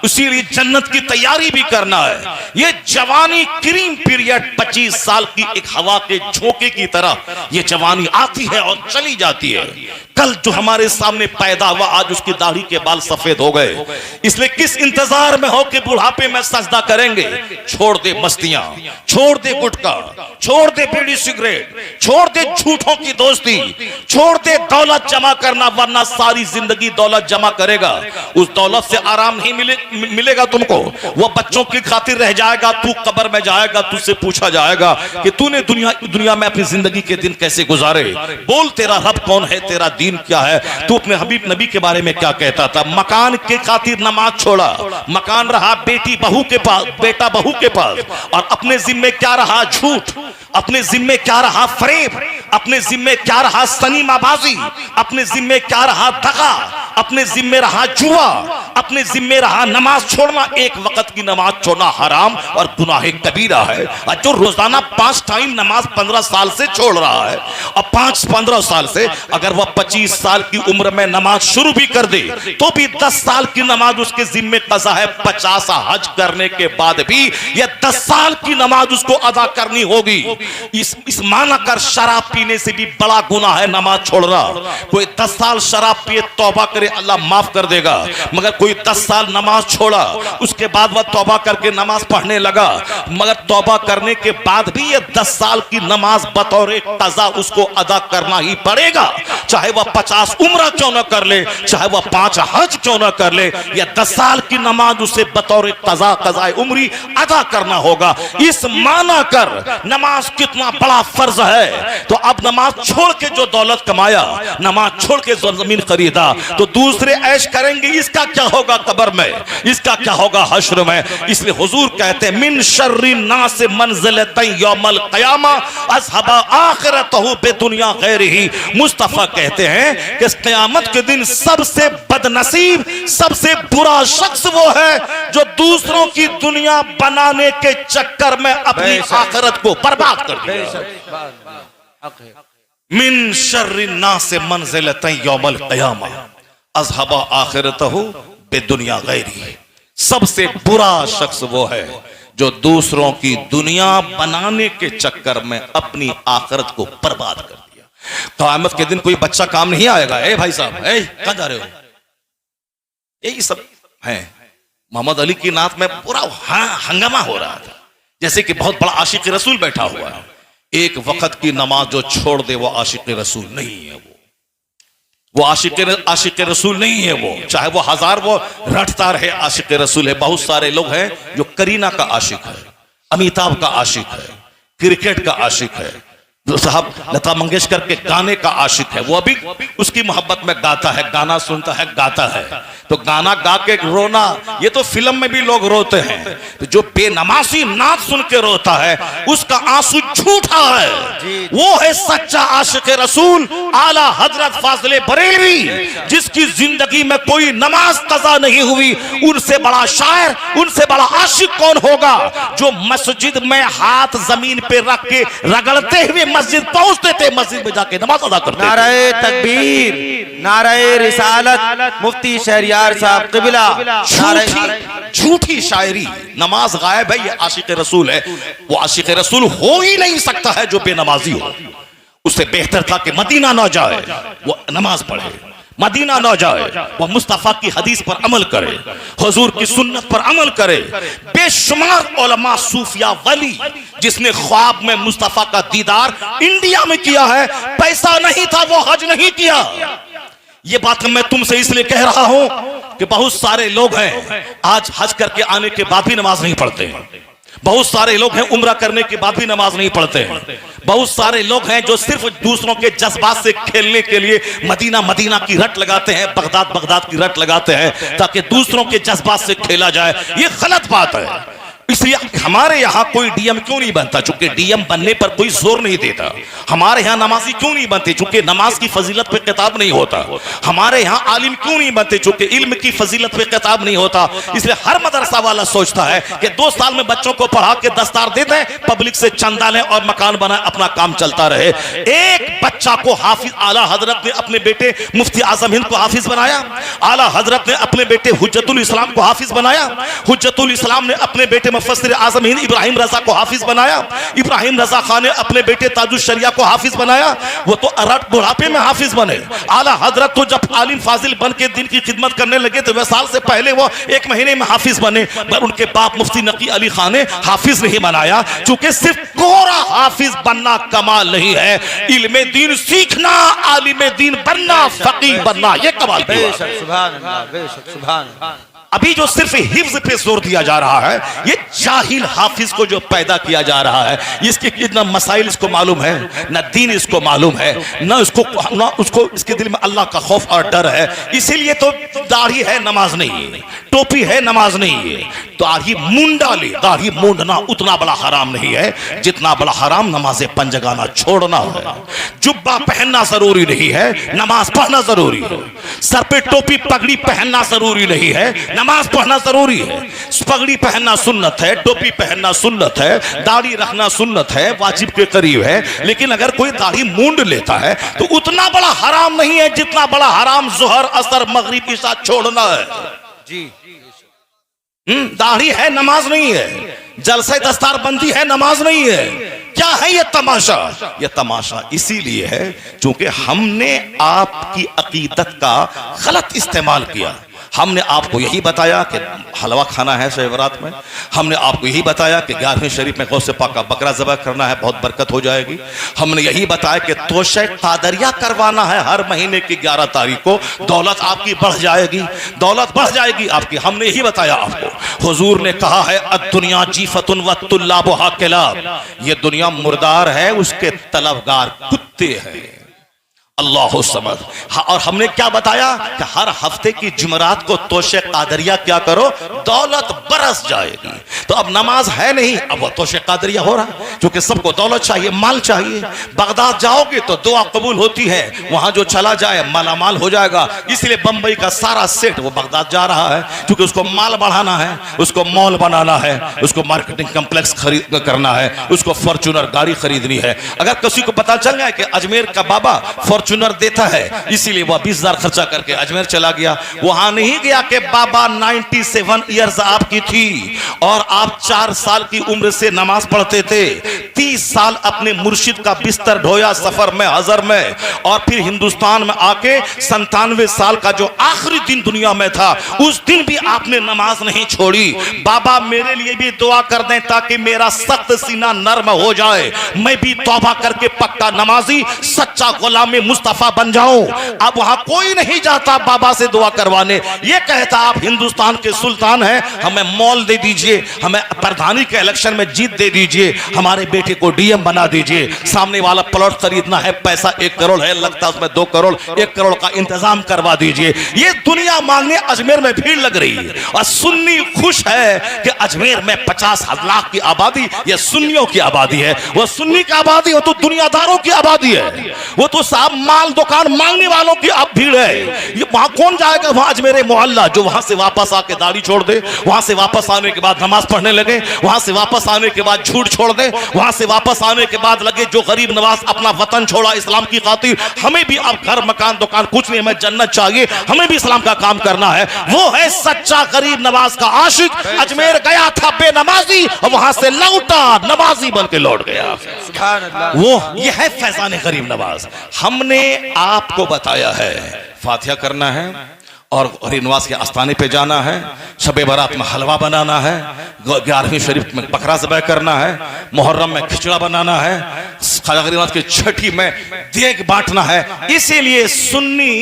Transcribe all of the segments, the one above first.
इसीलिए जन्नत की तैयारी भी करना है। ये जवानी क्रीम पीरियड 25 साल की एक हवा के झोंके की तरह ये जवानी आती है और चली जाती है। कल जो हमारे सामने पैदा हुआ आज उसकी दाढ़ी के बाल सफेद हो गए, इसलिए किस इंतजार में हो कि बुढ़ापे में सजदा करेंगे। छोड़ दे मस्तियां, छोड़ दे गुटखा, छोड़ दे बीड़ी सिगरेट, छोड़ दे झूठों की दोस्ती, छोड़ दे दौलत जमा करना, वरना सारी जिंदगी दौलत जमा करेगा, उस दौलत से आराम नहीं मिलेगा तुमको। वो बच्चों की खातिर रह जाएगा, तू कब्र में जाएगा, तुझसे पूछा जाएगा कि तूने दुनिया में अपनी जिंदगी के दिन कैसे गुजारे। बोल तेरा रब कौन है, तेरा दीन क्या है, तू अपने हबीब नबी के बारे में क्या कहता था। मकान के खातिर नमाज छोड़ा, मकान रहा बेटी बहू के पास, बेटा बहू के पास, और अपने जिम्मे क्या रहा झूठ, अपने जिम्मे क्या रहा फरेब, अपने जिम्मे क्या रहा सनीमाबाजी, अपने जिम्मे क्या रहा दगा, अपने जिम्मे रहा जुआ, अपने जिम्मे रहा नमाज छोड़ना। एक वक्त की नमाज छोड़ना हराम और गुनाह कबीरा है। और जो रोजाना 5 टाइम नमाज 15 साल से छोड़ रहा है, और 5-15 साल से अगर वह 25 साल की उम्र में नमाज शुरू भी कर दे तो भी 10 साल की नमाज उसके जिम्मे कज़ा है। 50 हज करने के बाद भी यह 10 साल की नमाज उसको अदा करनी होगी। इस माना कर शराब पीने से भी बड़ा गुनाह है नमाज छोड़ना। कोई 10 साल शराब पिए तौबा करे अल्लाह माफ कर देगा, मगर कोई 10 साल नमाज छोड़ा उसके बाद वह तौबा करके नमाज पढ़ने लगा, मगर तौबा करने के बाद भी ये 10 साल की नमाज बतौर कज़ा उसको अदा करना ही पड़ेगा। चाहे वह 50 उम्र क्यों न कर ले, चाहे वह 5 हज क्यों न कर ले, यह 10 साल की नमाज उसे बतौर कज़ा उम्री अदा करना होगा। इस माना कर नमाज कितना बड़ा फर्ज है। तो अब नमाज छोड़ के जो दौलत कमाया, नमाज छोड़ के जो जमीन खरीदा, तो दूसरे ऐश करेंगे, इसका क्या होगा कब्र में, इसका क्या होगा हश्र में। इसलिए हुजूर कहते हैं मिन शर्रि नास मंज़िलतन यौमल क़यामा अज़हबा आखिरतहु बिदुनिया गैरिही। मुस्तफा कहते हैं कि क़यामत के दिन सबसे बदनसीब, सबसे बुरा शख्स वो है जो दूसरों की दुनिया बनाने के चक्कर में अपनी आखिरत को बर्बाद कर दिया। मिन शर्रि नास मंज़िलतन यौमल क़यामा अज़हबा आखिरतहु बेदुनिया गैरी। सबसे बुरा शख्स वो है जो दूसरों की दुनिया बनाने के चक्कर में अपनी आखिरत को बर्बाद कर दिया। क़यामत के दिन कोई बच्चा काम नहीं आएगा। ए भाई साहब, कहां जा रहे हो, यही सब है। मोहम्मद अली की नात में पूरा हंगामा हो रहा था, जैसे कि बहुत बड़ा आशिक रसूल बैठा हुआ है। एक वक्त की नमाज जो छोड़ दे वो आशिक रसूल नहीं है। वो आशिक रसूल नहीं है। वो चाहे वो हजार वो रटता रहे आशिक रसूल है। बहुत सारे लोग हैं जो करीना का आशिक है, अमिताभ का आशिक है, क्रिकेट का आशिक है, जो साहब लता मंगेशकर के गाने का आशिक है, वो अभी उसकी मोहब्बत में गाता है, गाना सुनता है, गाता है। तो गाना गा के रोना, ये तो फिल्म में भी लोग रोते हैं। तो जो बेनमाजी नात सुन के रोता है उसका आंसू झूठा है। वो है सच्चा आशिक रसूल आला हजरत फाज़िले बरेलवी, जिसकी जिंदगी में कोई नमाज कज़ा नहीं हुई। उनसे बड़ा शायर, उनसे बड़ा आशिक कौन होगा जो मस्जिद में हाथ जमीन पे रख के रगड़ते हुए मस्जिद पहुंचते थे, मस्जिद में जाके नमाज अदा करते थे। नारे तकबीर, नारे रिसालत, मुफ्ती शहरियार साहब क़िबला। झूठी शायरी, नमाज गायब है, ये आशिक रसूल है। वो आशिक रसूल हो ही नहीं सकता है जो बेनमाजी हो। उससे बेहतर था कि मदीना ना जाए, वो नमाज पढ़े, मदीना ना जाए, वह मुस्तफा की हदीस पर अमल करे, हुजूर की सुन्नत पर अमल करे। बेशुमार उलमा, सूफिया, वली जिसने ख्वाब में मुस्तफा का दीदार इंडिया में किया है, पैसा नहीं था वो हज नहीं किया। ये बात मैं तुमसे इसलिए कह रहा हूं कि बहुत सारे लोग हैं आज हज करके आने के बाद भी नमाज नहीं पढ़ते हैं। बहुत सारे लोग हैं उम्रा करने के बाद भी नमाज नहीं पढ़ते हैं। बहुत सारे लोग हैं जो सिर्फ दूसरों के जज्बात से खेलने के लिए मदीना की रट लगाते हैं, बगदाद की रट लगाते हैं ताकि दूसरों के जज्बात से खेला जाए। ये गलत बात है। इसलिए हमारे यहाँ कोई डीएम क्यों नहीं बनता? चूंकि डीएम बनने पर कोई जोर नहीं देता। हमारे यहाँ नमाजी क्यों नहीं बनते? चूंकि नमाज की फजीलत पे किताब नहीं होता। हमारे यहाँ आलिम क्यों नहीं बनते? चूंकि इल्म की फजीलत पे किताब नहीं होता। इसलिए हर मदरसा वाला सोचता है कि 2 साल में बच्चों को पढ़ा के दस्तार दे दें, पब्लिक से चंदा लें और मकान बनाए, अपना काम चलता रहे। एक बच्चा को हाफिज, आला हजरत ने अपने बेटे मुफ्ती आजम हिंद को हाफिज बनाया, आला हजरत ने अपने बेटे हुज्जतुल इस्लाम को हाफिज बनाया, हुज्जतुल इस्लाम ने अपने बेटे मुफस्सिर आजम हिंद इब्राहिम रजा को हाफिज बनाया, इब्राहिम रजा खान ने अपने बेटे ताजुश शरिया को हाफिज बनाया। वो तो अरट बुढ़ापे में हाफिज बने। आला हजरत तो जब आलिम फाजिल बन के दिन की खिदमत करने लगे तो वह साल से पहले वो 1 महीने में हाफिज बने। पर उनके बाप मुफ्ती नकी अली खान ने हाफिज नहीं बनाया, चूंकि सिर्फ कोरा हाफिज बनना कमाल नहीं है, इल्मे दीन सीखना, आलिम दीन बनना, फकीह बनना, ये कमाल की बात है। सुभान अल्लाह, बेशक सुभान अल्लाह। अभी जो सिर्फ हिफ्ज पे जोर दिया जा रहा है, ये जाहिल हाफिज को जो पैदा किया जा रहा है, इसके कितना मसाइल इसको मालूम है, न दीन इसको मालूम है, न उसको इसके दिल में अल्लाह का खौफ और डर है। इसीलिए तो दाढ़ी है नमाज नहीं है, टोपी है नमाज नहीं है। दाढ़ी मुंडा ले, दाढ़ी मुंडना उतना बड़ा हराम नहीं है जितना बड़ा हराम नमाज़े पंजगाना छोड़ना है। जुब्बा पहनना जरूरी नहीं है, नमाज पढ़ना जरूरी है। सर पे टोपी पगड़ी पहनना जरूरी नहीं है, नमाज पढ़ना जरूरी है। पगड़ी पहनना सुन्नत है, टोपी पहनना सुन्नत है, दाढ़ी रखना सुन्नत है, वाजिब के करीब है। लेकिन अगर कोई दाढ़ी मूंड लेता है तो उतना बड़ा हराम नहीं है जितना बड़ा हराम जोहर असर मगरिब ईशा छोड़ना है। जी दाढ़ी है नमाज नहीं है, जलसे दस्तारबंदी है नमाज नहीं है। क्या है ये तमाशा? ये तमाशा इसीलिए है क्योंकि हमने आपकी अकीदत का गलत इस्तेमाल किया। हमने आपको यही बताया कि हलवा खाना है शब बरात में, हमने आपको यही बताया कि 11वीं शरीफ में गौसे पाक का बकरा ज़बह करना है, बहुत बरकत हो जाएगी। हमने यही बताया कि तोशे कादरिया करवाना है हर महीने की 11 तारीख को, दौलत आपकी बढ़ जाएगी, दौलत बढ़ जाएगी आपकी। हमने यही बताया आपको। हुजूर ने कहा है अद्दुनिया जीफतुन व तुल्लाबुहा किलाब, ये दुनिया मुर्दार है, उसके तलबगार कुत्ते हैं। अल्लाह समद। और हमने क्या बताया कि हर हफ्ते की जुमरात को तोशे कादरिया क्या करो, दौलत बरस जाएगी। तो अब नमाज है नहीं, अब वो तोशे कादरिया हो रहा है, क्योंकि सबको दौलत चाहिए, माल चाहिए। बगदाद जाओगे तो दुआ कबूल होती है, वहां जो चला जाए मालामाल हो जाएगा। इसलिए बंबई का सारा सेठ वो बगदाद जा रहा है, क्योंकि उसको माल बढ़ाना है, उसको मॉल बनाना है, उसको मार्केटिंग कम्प्लेक्स खरीद करना है, उसको फॉर्च्यूनर गाड़ी खरीदनी है। अगर किसी को पता चल जाए कि अजमेर का बाबा फॉर्च्यूनर देता है, इसीलिए वह 20,000 खर्चा करके अजमेर चला गया। वहां नहीं गया कि बाबा 97 ईयर्स आपकी थी और आप 4 साल की उम्र से नमाज पढ़ते थे, 30 साल अपने मुर्शिद का बिस्तर ढोया सफर में, हजर में, और फिर हिंदुस्तान में आके 97 साल का जो आखिरी दिन दुनिया में था, उस दिन भी आपने नमाज नहीं छोड़ी। बाबा मेरे लिए भी दुआ कर दें ताकि मेरा सख्त सीना नर्म हो जाए, मैं भी तौबा करके पक्का नमाजी सच्चा गुलाम मुस्तफा बन जाऊं। अब वहां कोई नहीं जाता बाबा से दुआ करवाने, ये कहता आप हिंदुस्तान के सुल्तान हैं, हमें मॉल दे दीजिए, हमें प्रधानी के इलेक्शन में जीत दे दीजिए, हमारे बेटे को डीएम बना दीजिए, सामने वाला प्लॉट खरीदना है, पैसा 1 करोड़ है, लगता उसमें 2 करोड़, 1 करोड़ का इंतजाम करवा दीजिए। ये दुनिया मांगने अजमेर में भीड़ लग रही है। और सुन्नी खुश है कि अजमेर में 50 लाख की आबादी, यह सुन्नियों की आबादी है। वह सुन्नी की आबादी, वो तो दुनियादारों की आबादी है, वो तो साहब माल दुकान मांगने वालों की अब भीड़ है। ये वहां कौन जाएगा? वहां अजमेर मोहल्ला जो वहां से वापस आके दाढ़ी छोड़ दे, वहां से वापस आने के बाद नमाज पढ़ने लगे, वहां से वापस आने के बाद झूठ छोड़ दे, वहां से वापस आने के बाद लगे जो गरीब नवाज अपना वतन छोड़ा इस्लाम की खातिर, हमें भी अब घर मकान दुकान कुछ नहीं, हमें जन्नत चाहिए, हमें भी इस्लाम का काम करना है। वो है सच्चा गरीब नवाज का आशिक। अजमेर गया था बेनमाजी और वहां से लौटा नमाजी बन के लौट गया। वो ये है फैजान गरीब नवाज। हमने आपको बताया है फातिहा करना है और गरीब नवाज के आस्थाने पे जाना है, शबे बारात में हलवा बनाना है, 11वीं शरीफ में बकरा ज़बह करना है, मुहर्रम में खिचड़ा बनाना है, ख्वाजा गरीब नवाज की छठी में देग बांटना है। इसीलिए सुन्नी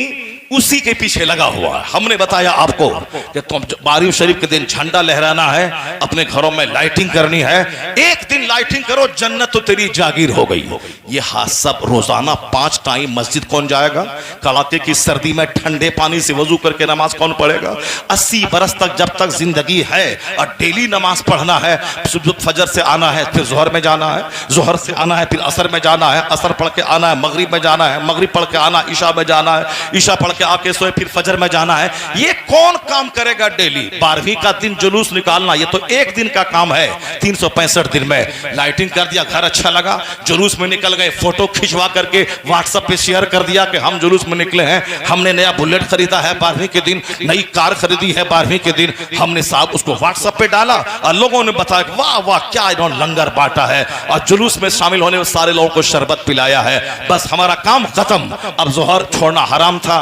उसी के पीछे लगा हुआ है। हमने बताया आपको कि तुम बारिश शरीफ के दिन झंडा लहराना है, अपने घरों में लाइटिंग करनी है, एक दिन लाइटिंग करो जन्नत तो तेरी जागीर हो गई। ये हाथ सब रोजाना 5 टाइम मस्जिद कौन जाएगा? कड़ाके की सर्दी में ठंडे पानी से वजू करके नमाज कौन पढ़ेगा? 80 बरस तक जब तक जिंदगी है और डेली नमाज पढ़ना है, सुबह फजर से आना है, फिर जोहर में जाना है, जोहर से आना है, फिर असर में जाना है, असर पढ़ के आना है, मगरिब में जाना है, मगरिब पढ़ के आना, ईशा में जाना है, ईशा पढ़ के आके सोए, फिर फजर में जाना है। ये कौन काम करेगा डेली? 12वीं का दिन जुलूस निकालना ये तो एक दिन का काम है, 365 दिन में। लाइटिंग कर दिया, घर अच्छा लगा, जुलूस में निकल गए, फोटो खिंचवा करके व्हाट्सएप पे शेयर कर दिया कि हम जुलूस में निकले हैं, हमने नया बुलेट खरीदा है 12वीं के दिन, नई कार खरीदी है 12वीं के दिन, हमने साहब उसको व्हाट्सएप पे डाला और लोगों ने बताया वाह वाह क्या इन्होंने लंगर बांटा है और जुलूस में शामिल होने वाले सारे लोगों को शरबत पिलाया है। बस हमारा काम खत्म। अब जोहर छोड़ना हराम था,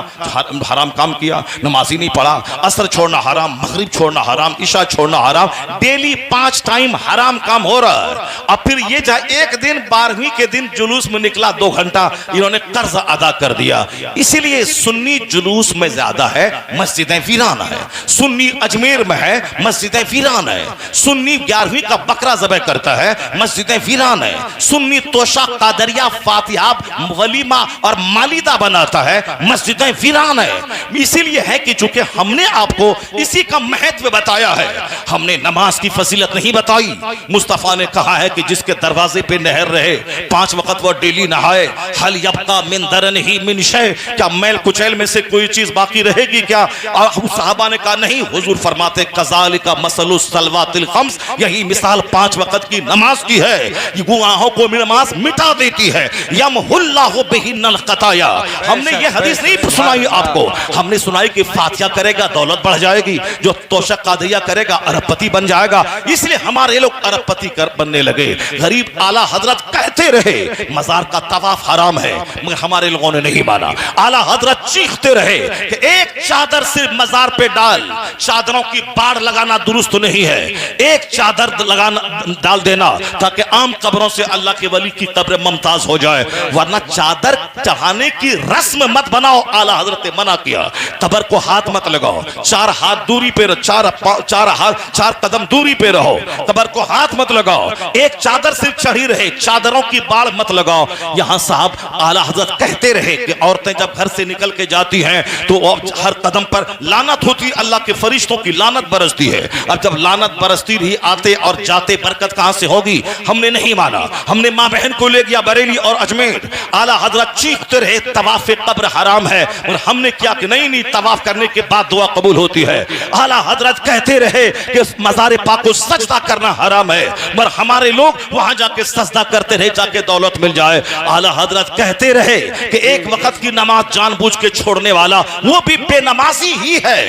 हराम काम किया, नमाजी नहीं पढ़ा, असर छोड़ना हराम, मगरिब छोड़ना हराम, ईशा छोड़ना हराम, डेली 5 टाइम हराम काम हो रहा है। अब फिर ये एक दिन 12वीं के दिन जुलूस में निकला 2 घंटा, इन्होंने कर्ज अदा कर दिया। इसीलिए सुन्नी जुलूस में ज्यादा है, मस्जिदें वीरान है। सुन्नी अजमेर में है, मस्जिदें वीरान है। सुन्नी 11वीं का बकरा ज़बह करता है, मस्जिदें वीरान है। सुन्नी तोशा कादरिया फातिहा वलीमा और मालिदा बनाता है, मस्जिदें वीरान है। इसीलिए है कि चूंकि हमने आपको इसी का महत्व बताया है, हमने नमाज की फजीलत नहीं बताई। मुस्तफा ने कहा है कि जिसके दरवाजे पे नहर रहे, 5 वक्त वो डेली नहाए, हल यब्का मिन दरनिही मिन शै, क्या मैल कुचैल में से कोई चीज बाकी रहेगी क्या? और सहाबा ने कहा नहीं, हुजूर फरमाते कज़ालिका मसलुस सलवातिल खम्स, यही मिसाल 5 वक्त की नमाज की है, ये गुनाहों को नमाज मिटा देती है। यमहुल्लाहु बिहिन्नल खताया। हमने ये हदीस नहीं सुनाई आपको, हमने सुनाई कि फातिहा करेगा दौलत बढ़ जाएगी, जो तोशक कादरिया करेगा अरबपति बन जाएगा। इसलिए हमारे लोग अरबपति बनने लगे। गरीब आला हजरत कहते रहे मजार का तवाफ हराम है, मगर हमारे लोगों ने नहीं माना। आला हजरत चीखते रहे कि एक चादर सिर्फ मजार पे डाल, चादरों की बाढ़ लगाना दुरुस्त नहीं है, एक चादर लगाना डाल देना ताकि आम कब्रों से अल्लाह के वली की कब्र मुमताज हो जाए, वरना चादर चढ़ाने की रस्म मत बनाओ। आला हजरत ने मना किया। कब्र को हाथ मत लगाओ, 4 हाथ दूरी पे, 4 कदम दूरी पे रहो, कब्र को हाथ मत लगाओ, एक चादर सिर्फ चढ़ी रहे, चादरों की बाढ़ मत लगाओ। यहां साहब आला हजरत कहते रहे कि औरतें जब घर से निकल के जाती हैं तो हर कदम पर लानत होती, अल्लाह के फरिश्तों की लानत बरसती है। अब जब लानत बरसती रही, आते और जाते बरकत कहां से होगी? हमने नहीं माना। हमने मां बहन को ले गया बरेली और अजमेर, आला हजरत चीखते रहे तवाफ कब्र हराम है, और हमने क्या कि नहीं तवाफ करने के बाद दुआ कबूल होती है। आला हजरत कहते रहे कि मज़ार पाक को सजदा करना हराम है, मगर हमारे लोग वहां जाके सजदा करते रहे जाके दौलत मिल जाए। आला हजरत कहते रहे कि एक वक्त की नमाज जानबूझ के छोड़ने वाला वो भी बेनमाजी ही है,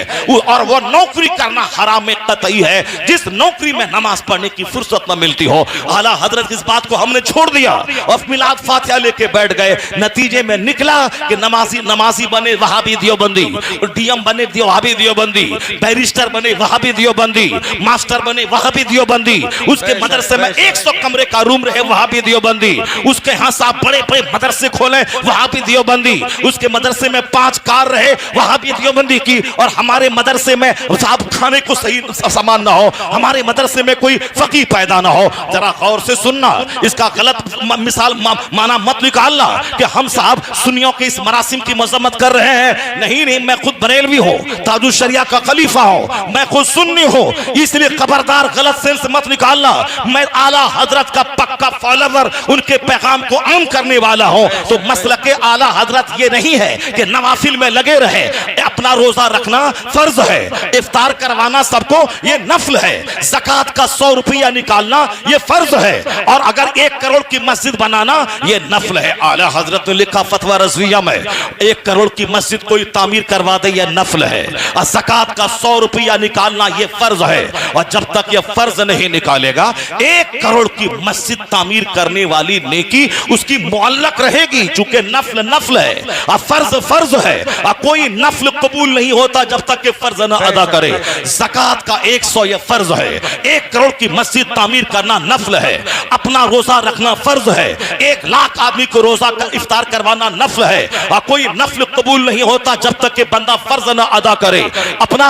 और वो नौकरी करना हराम में कतई है जिस नौकरी में नमाज पढ़ने की फुर्सत न मिलती हो। आला हजरत इस बात को हमने छोड़ दिया और मिलाद फातिहा लेके बैठ गए। नतीजे में निकला कि नमाजी बने वहाबी दियोबंदी, डीएम बने वहाबी दियोबंदी, बैरिस्टर बने वहाबी दियोबंदी, मास्टर बने वहाबी दियोबंदी, उसके मदरसे में 100 कमरे का रूम रहे वहाबी दियोबंदी, उसके यहाँ साहब बड़े बड़े मदरसे खोले वहाबी दियोबंदी, उसके मदरसे में 5 कार रहे वहाबी दियोबंदी की, और हमारे मदरसे में साहब खाने को सही सामान ना हो, हमारे मदरसे में कोई फकीह पैदा ना हो। जरा गौर से सुनना, इसका गलत मिसाल माना मत निकालना कि हम साहब सुन्नियों के इस मरासिम की मजम्मत कर रहे हैं। नहीं, मैं खुद बरेलवी हूँ, ताजुश शरिया का खलीफा हूँ, मैं खुद सुन्नी हूँ, इसलिए खबरदार गलत सेंस मत निकालना। मैं आला हजरत का पक्का फॉलोवर, उनके पैगाम को आम करने वाला हूँ। तो मसलक के आला हजरत ये नहीं है कि नवाफिल में लगे रहे, अपना रोजा रखना फर्ज है, इफ्तार करवाना सबको ये नफल है, ज़कात का 100 रुपया निकालना ये फर्ज है, और अगर 1 करोड़ की मस्जिद बनाना ये नफल है। आला हजरत ने लिखा फतवा रज़विया में 1 करोड़ की मस्जिद कोई तामीर करवा दे ये नफल है, और ज़कात का 100 रुपया निकालना ये फर्ज है। और जब तक ये फर्ज नहीं निकालेगा 1 करोड़ की मस्जिद तामीर करने वाली नेकी उसकी मुअल्लक रहेगी, चूंकि नफल नफल है और फर्ज फर्ज है, और कोई नफल कबूल नहीं होता जब तक के फर्ज न अदा करे। ज़कात का 100 ये फर्ज है, 1 करोड़ की मस्जिद तामीर करना नफल है, अपना रोजा रखना फर्ज है, 1 लाख आदमी को रोजा इफ्तार करवाना नफल है, और कोई नफल कबूल नहीं होता जब तक कि बंदा फर्ज न अदा करे। अपना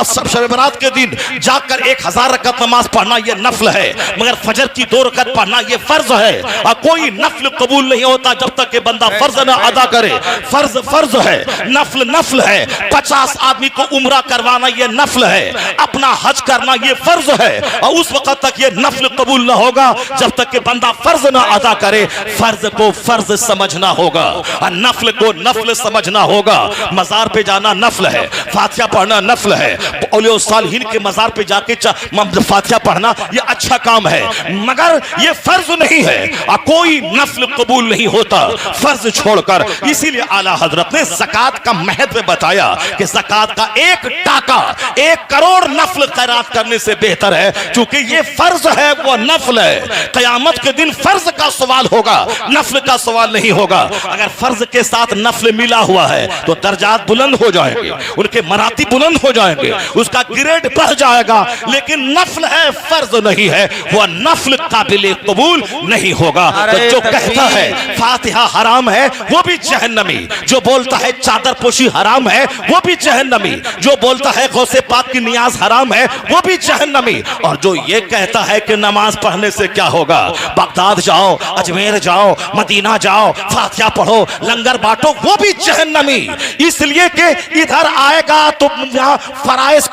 शब बरात के दिन जाकर 1000 रकअत नमाज पढ़ना यह नफल है, मगर फजर की 2 रकअत पढ़ना यह फर्ज है। और कोई नफल कबूल नहीं होता जब तक कि बंदा फर्ज न अदा करे। फर्ज फर्ज है, नफल नफल है। 50 आदमी को उम्रा करवाना यह नफल है, अपना हज करना यह फर्ज है। और उस वक्त तक यह नफल कबूल न होगा जब तक कि बंदा फर्ज न अदा करे। फर्ज को फर्ज समझना होगा और नफल को नफल समझना होगा। मजार पे जाना नफल है, फातिहा पढ़ना नफल है। औलिया सालिहीन के मजार पे जाके फातिहा पढ़ना यह अच्छा काम है, मगर यह फर्ज नहीं है। और कोई नफल कबूल नहीं होता फर्ज छोड़कर। इसीलिए आला हजरत ने ज़कात का महत्व बताया कि ज़कात का 1 टाका 1 करोड़ नफल खैरात करने से बेहतर है, क्योंकि ये फर्ज है, वो नफल है। क़यामत के दिन फर्ज का सवाल होगा, नफल का सवाल नहीं होगा। अगर फर्ज के साथ नफल मिला हुआ है तो दर्जात बुलंद हो जाएंगे, उनके मराती बुलंद हो जाएंगे, उसका ग्रेड बढ़ जाएगा। लेकिन नफल है, फर्ज नहीं है, वह नफल काबिल कबूल नहीं होगा। तो जो कहता है फातिहा हराम है वो भी जहन्नमी, जो बोलता है चादर पोशी हराम है वो भी जहन्नमी, जो बोलता है गौसे पाक की नियाज हराम है वो भी जहन्नमी, और जो ये कहता है कि नमाज पढ़ने से क्या होगा, बगदाद जाओ, अजमेर जाओ, मदीना जाओ, फातिहा पढ़ो, लंगर बांटो, वो भी जहन्नमी। इसलिए कि इधर आएगा तो यहाँ फराइज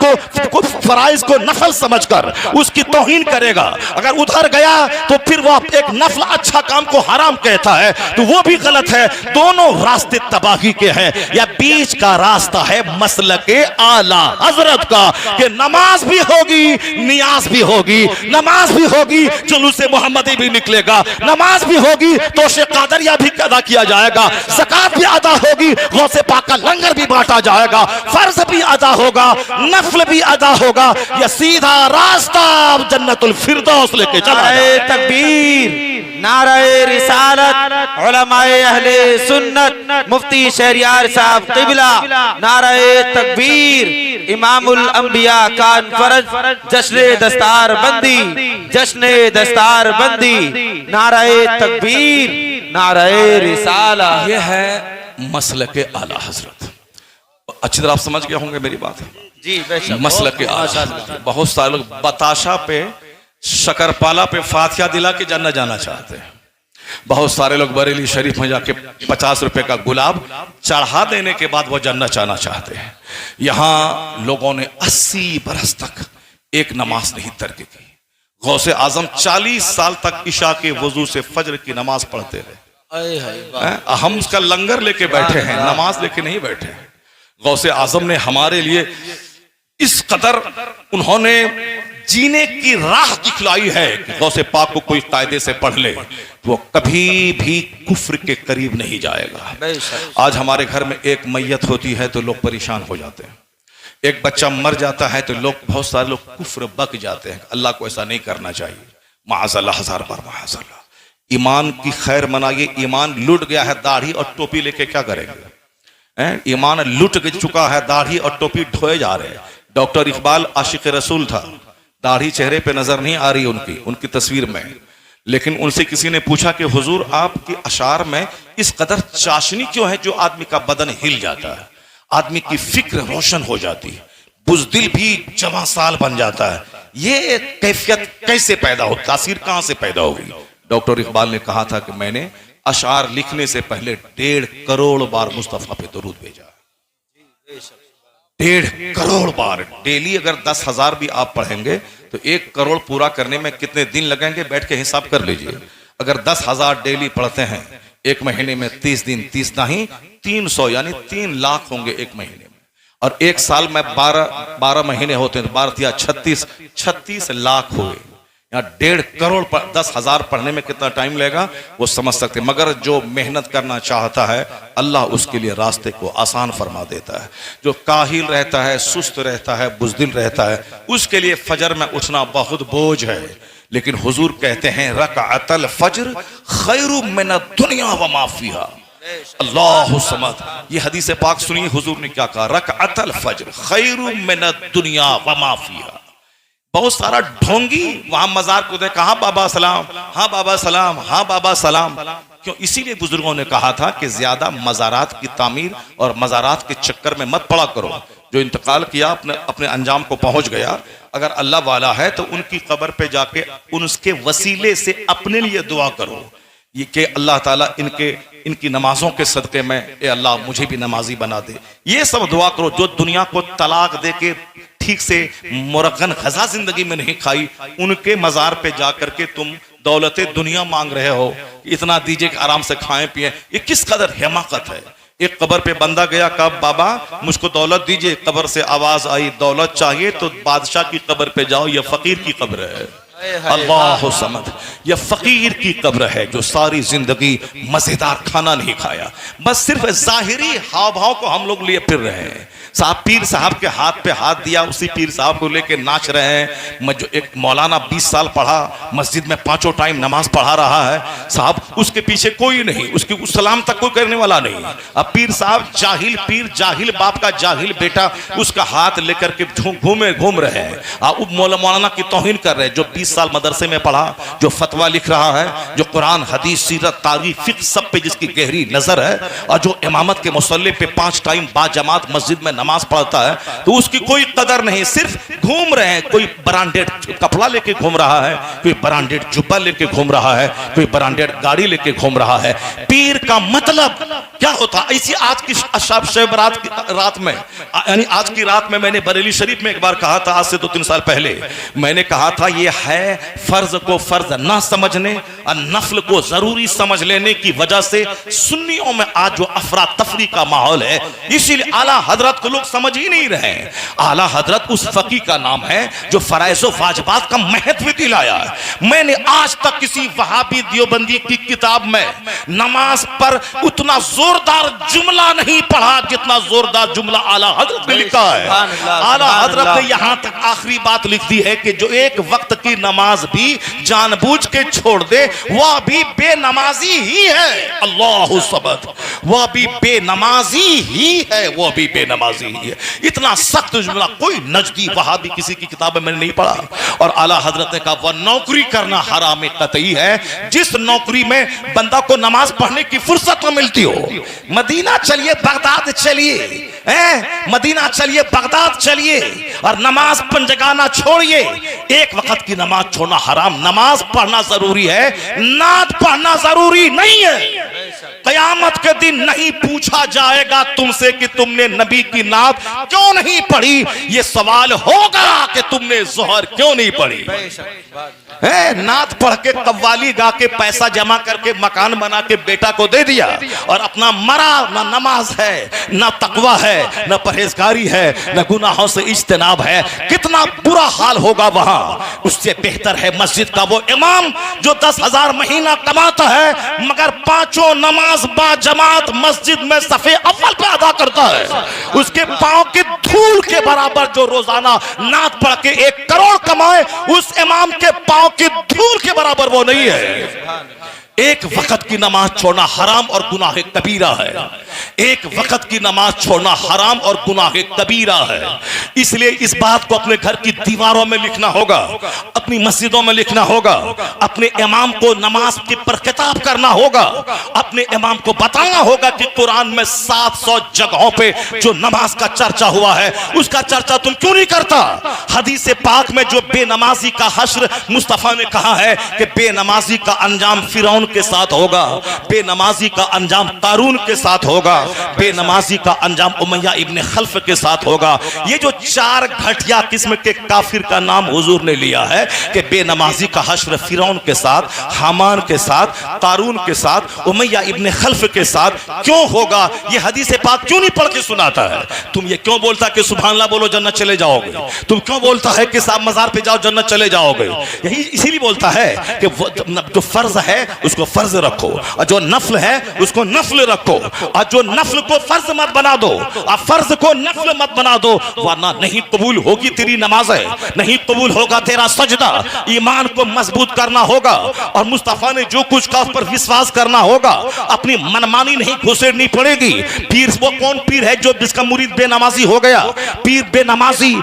को नफल समझकर उसकी तौहीन करेगा। अगर उधर गया तो फिर वो एक नफल अच्छा काम को हराम कहता है, तो वो भी गलत है। दोनों रास्ते तबाही के हैं। या बीच का रास्ता है मसलके आला हजरत का, कि नमाज भी होगी, नियाज भी होगी, नमाज भी होगी, जुलूसे मोहम्मदी भी निकलेगा, नमाज भी होगी, तोशे कादरिया भी अदा किया जाएगा, ज़कात भी अदा होगी, गौसे पाक का लंगर भी बांटा जाएगा, फर्ज भी अदा होगा, नफल भी अदा होगा। यह सीधा रास्ता जन्नतुल फिरदौस लेके चला। नारे तकबीर, नारे रिसालत, उलमाए अहले सुन्नत, मुफ्ती शहरियार साहब क़िबला, नारे तकबीर, इमामुल अंबिया कॉन्फ्रेंस, जश्न दस्तार बंदी, जश्न दस्तार बंदी, नारे तकबीर, नारे रिसालत। यह है मसलके आला हजरत। अच्छी तरह आप समझ गए होंगे मेरी बात जी, बेशक। मसलके आला हजरत। बहुत सारे लोग बताशा पे, शकरपाला पे फातिहा दिला के जन्नत जाना चाहते हैं। बहुत सारे लोग बरेली शरीफ में जाके 50 रुपए का गुलाब चढ़ा देने के बाद वो जन्नत जाना चाहते हैं। यहां लोगों ने 80 बरस तक एक नमाज नहीं तर्क की। गौसे आजम 40 साल तक इशा के वजू से फजर की नमाज पढ़ते रहे। हम उसका लंगर लेके बैठे हैं, नमाज लेके नहीं बैठे हैं। गौसे आजम ने हमारे लिए इस कदर उन्होंने जीने की राह दिखलाई है कि गौसे पाक को कोई कायदे से पढ़ ले तो वो कभी भी कुफ्र के करीब नहीं जाएगा। आज हमारे घर में एक मैयत होती है तो लोग परेशान हो जाते हैं, एक बच्चा मर जाता है तो लोग, बहुत सारे लोग कुफ्र बक जाते हैं। अल्लाह को ऐसा नहीं करना चाहिए। माअज़ल्लाह, 1000 बार माअज़ल्लाह। ईमान की खैर मनाइए। ईमान लुट गया है, दाढ़ी और टोपी लेके क्या करेंगे? ईमान लुट चुका है, दाढ़ी और टोपी ढोए जा रहे हैं। डॉक्टर इकबाल आशिक रसूल था, दाढ़ी चेहरे पे नजर नहीं आ रही उनकी तस्वीर में, लेकिन उनसे किसी ने पूछा कि हुजूर आपके अशार में इस कदर चाशनी क्यों है जो आदमी का बदन हिल जाता है, आदमी की फिक्र रोशन हो जाती है, बुज़दिल भी जवां साल बन जाता है, ये कैफियत कैसे पैदा हो, तासीर कहां से पैदा होगी? डॉक्टर इकबाल ने कहा था कि मैंने अशार लिखने से पहले 1.5 करोड़ बार मुस्तफा पे दरूद भेजा। 1.5 करोड़ बार डेली। अगर 10,000 भी आप पढ़ेंगे तो 1 करोड़ पूरा करने में कितने दिन लगेंगे, बैठ के हिसाब कर लीजिए। अगर 10,000 डेली पढ़ते हैं एक महीने में 30 दिन, 30 नहीं 300 यानी 3 लाख होंगे एक महीने में। और एक साल में 12 महीने होते हैं तो 12 या 36 लाख हुए। यहाँ 1.5 करोड़ 10,000 पढ़ने में कितना टाइम लगेगा वो समझ सकते। मगर जो मेहनत करना चाहता है अल्लाह उसके लिए रास्ते को आसान फरमा देता है। जो काहिल रहता है, सुस्त रहता है, बुज़दिल रहता है, उसके लिए फजर में उठना बहुत बोझ है। लेकिन हुजूर कहते हैं रकअतल फज्र खैरु मिनद दुनिया व मा फीहा। अल्लाहु समद। ये हदीस पाक सुनिए, हुजूर ने क्या कहा, रकअतल फज्र खैरु मिनद दुनिया व मा फीहा। बहुत सारा ढोंगी वहां मजार को दे, कहा बाबा सलाम, हाँ बाबा सलाम, हाँ बाबा सलाम। क्यों? इसीलिए बुजुर्गों ने कहा था कि ज्यादा मज़ारात की तामीर और मज़ारात के चक्कर में मत पड़ा करो। जो इंतकाल किया अपने अपने अंजाम को पहुंच गया, अगर अल्लाह वाला है तो उनकी कब्र पे जाके उसके वसीले से अपने लिए दुआ करो, ये कि अल्लाह ताला इनकी नमाजों के सदक़े में ए अल्लाह मुझे भी नमाजी बना दे। ये सब दुआ करो। जो दुनिया को तलाक दे के ठीक से मुरगन खजा जिंदगी में नहीं खाई, उनके मज़ार पे जाकर के तुम दौलते दुनिया मांग रहे हो, इतना दीजिए कि आराम से खाएं पिए। ये किस कदर हिमाकत है। एक कब्र पे बंदा गया, कहा बाबा मुझको दौलत दीजिए। कब्र से आवाज आई, दौलत चाहिए तो बादशाह की कब्र पे जाओ, यह फकीर की कब्र है। अल्लाह समद, यह फकीर की कब्र है जो सारी जिंदगी मजेदार खाना नहीं खाया, बस सिर्फ जाहिरी हाव भाव को हम लोग लिए फिर रहे हैं। साहब पीर साहब के हाथ पे हाथ दिया, उसी पीर साहब को लेके नाच रहे हैं। मैं जो एक मौलाना 20 साल पढ़ा, मस्जिद में 5 टाइम नमाज पढ़ा रहा है साहब, उसके पीछे कोई नहीं, उसकी सलाम तक कोई करने वाला नहीं। अब पीर साहब जाहिल पीर, जाहिल बाप का जाहिल बेटा, उसका हाथ लेकर के घूम रहे हैं। मौलाना की तौहीन कर रहे हैं, जो 20 साल मदरसे में पढ़ा, जो फतवा लिख रहा है, जो कुरान हदीस सीरत तारीख फिक्र सब पे जिसकी गहरी नजर है, और जो इमामत के मुसल्ले पे 5 टाइम बाजमात मस्जिद में नमाज पढ़ता है, तो उसकी कोई कदर नहीं। सिर्फ घूम रहे हैं, कोई ब्रांडेड कपड़ा लेके घूम रहा है, कोई ब्रांडेड जुब्बा लेके घूम रहा है, कोई ब्रांडेड गाड़ी लेके घूम रहा है। पीर का मतलब क्या होता? इसी आज की शब रात में, यानी आज की रात में मैंने बरेली शरीफ में एक बार कहा था, आज से 2-3 साल पहले मैंने कहा था, ये है फर्ज को फर्ज ना समझने और नफल को जरूरी समझ लेने की वजह से सुन्नियों में आज जो अफरा तफरी का माहौल है, इसीलिए आला हजरत को लोग समझ ही नहीं रहे। आला हजरत उस फकी का नाम है जो फराइज़ वाजिबात का महत्व दिलाया है। मैंने आज तक किसी वहाबी दियोबंदी की किताब में नमाज पर उतना जोरदार जुमला नहीं पढ़ा जितना जोरदार जुमला आला हजरत ने लिखा है। आला हजरत ने यहां तक आखिरी बात लिख दी है कि जो एक वक्त की नमाज भी जानबूझ के छोड़ दे, वह भी बेनमाजी ही है। अल्लाहु समद, वह भी बेनमाजी ही है, वह भी बेनमाजी ही है। इतना सख्त जुमला कोई नजदी वहाबी किसी की किताब में मैंने नहीं पढ़ा। और आला हजरत ने कहा, वह नौकरी करना हराम कतई है जिस नौकरी में बंदा को नमाज पढ़ने की फुर्सत न मिलती हो। मदीना चलिए, बगदाद चलिए, मदीना चलिए, बगदाद चलिए, और नमाज पंजगाना छोड़िए। एक वक्त की नमाज छोड़ना हराम, नमाज पढ़ना जरूरी है, नात पढ़ना जरूरी नहीं है। कयामत के दिन नहीं पूछा जाएगा तुमसे कि तुमने नबी की नात क्यों नहीं पढ़ी, ये सवाल होगा कि तुमने जोहर क्यों नहीं पढ़ी। नात पढ़ के कव्वाली गा के पैसा जमा करके मकान बना के बेटा को दे दिया, और अपना मरा, ना नमाज है, ना तकवा है, ना परहेजगारी है, ना गुनाहों से इज्तनाब है। कितना बुरा हाल होगा वहां। उससे बेहतर है मस्जिद का वो इमाम जो 10,000 महीना कमाता है मगर 5 नमाज बाजमात मस्जिद में सफे अव्वल पे अदा करता है। उसके पांव की धूल के बराबर जो रोजाना नात पढ़ के 1 करोड़ कमाए, उस इमाम के पांव की धूल के बराबर वो नहीं है। एक वक्त की नमाज छोड़ना हराम और गुनाह कबीरा है। एक वक्त की नमाज छोड़ना हराम और गुनाह कबीरा है। इसलिए इस बात को अपने घर की दीवारों में लिखना होगा, अपनी मस्जिदों में लिखना होगा, अपने इमाम को नमाज के पर खिताब करना होगा, अपने इमाम को बताना होगा कि कुरान में 700 जगहों पे जो नमाज का चर्चा हुआ है उसका चर्चा तुम क्यों नहीं करता। हदीस पाक में जो बेनमाजी का हश्र मुस्तफा ने कहा है कि बेनमाजी का अंजाम फिरौन के साथ होगा, बेनमाजी का अंजाम कारून के साथ होगा, बेनमाजी का अंजाम उमैया इब्ने खल्फ के साथ होगा। ये जो 4 घटिया किस्म के काफिर का नाम हुजूर ने लिया है कि बेनमाजी का हश्र फिरौन के साथ, हामान के साथ, कारून के साथ, उमैया इब्ने खल्फ के साथ क्यों होगा, ये हदीस पाक क्यों नहीं पढ़ के सुनाता है। तुम ये क्यों बोलता कि सुभान अल्लाह बोलो जन्नत चले जाओगे, तुम क्यों बोलता है कि साहब मजार पे जाओ जन्नत चले जाओगे। यही इसीलिए बोलता है कि जो फर्ज है उसको फर्ज रखो, और जो नफल है उसको नफल रखो, और जो नफल को फर्ज मत बना दो और फर्ज को नफल मत बना दो, वरना नहीं कबूल होगी तेरी नमाज़ें, नहीं कबूल होगा तेरा सजदा। ईमान को मजबूत करना होगा और मुस्तफा ने जो कुछ कहा उस पर विश्वास करना होगा। अपनी मनमानी नहीं घुसेड़नी पड़ेगी। पीर वो कौन पीर है जो जिसका मुरीद बेनमाजी हो गया? पीर बेनमाजी,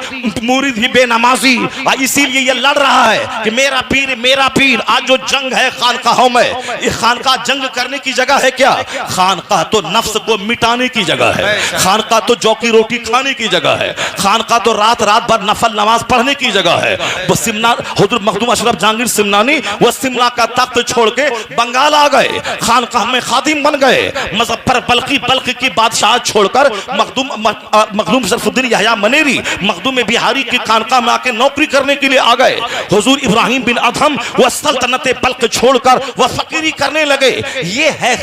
मुरीद ही बेनमाजी, इसीलिए ये लड़ रहा है कि मेरा पीर। आज जो जंग है खानकाहों में, ये खानकाह जंग करने की जगह है क्या? खानकाह तो नफ्स को मिटाने की जगह है, खानकाह तो जौकी रोटी खाने की जगह है, खानकाह तो रात भर नफल नमाज पढ़ने की जगह है। वो सिमना हुजूर मखदूम अशरफ जहांगीर सिमनानी वो सिमला का तख्त छोड़ के बंगाल आ गए, खानकाह में खादिम बन गए। मुजफ्फर बल्खी की बादशाह छोड़कर मखदूम शरफुद्दीन यहया मनेरी मखदूम बिहारी की खानकाह में आके नौकरी करने के लिए आ गए। हुजूर इब्राहिम बिन अदहम वह सल्तनत बल्ख छोड़कर वह फकीरी करने लगे। ये है